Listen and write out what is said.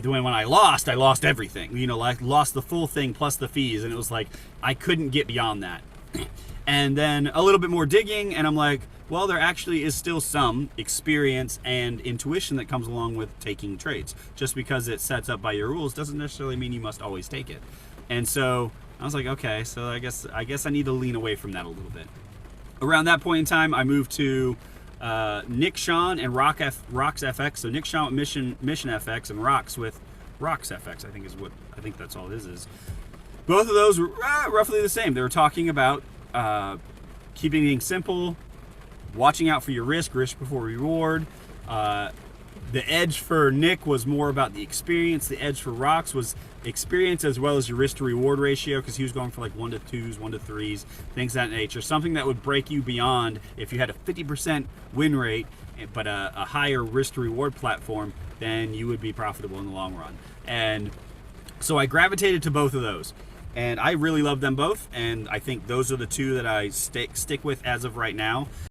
But when I lost everything. You know, I lost the full thing plus the fees, and it was like I couldn't get beyond that. And then a little bit more digging, and I'm like, well, there actually is still some experience and intuition that comes along with taking trades. Just because it's set up by your rules doesn't necessarily mean you must always take it. And so I was like, okay, so I guess I need to lean away from that a little bit. Around that point in time, I moved to Nick Sean and Rocks FX. So Nick Sean with Mission FX and Rocks with Rocks FX, I think that's all it is. Both of those were roughly the same. They were talking about keeping things simple, watching out for your risk before reward. The edge for Nick was more about the experience. The edge for Rocks was experience as well as your risk to reward ratio, because he was going for like 1 to 2s, 1 to 3s, things of that nature. Something that would break you beyond if you had a 50% win rate, but a higher risk to reward platform, then you would be profitable in the long run. And so I gravitated to both of those. And I really love them both, and I think those are the two that I stick with as of right now.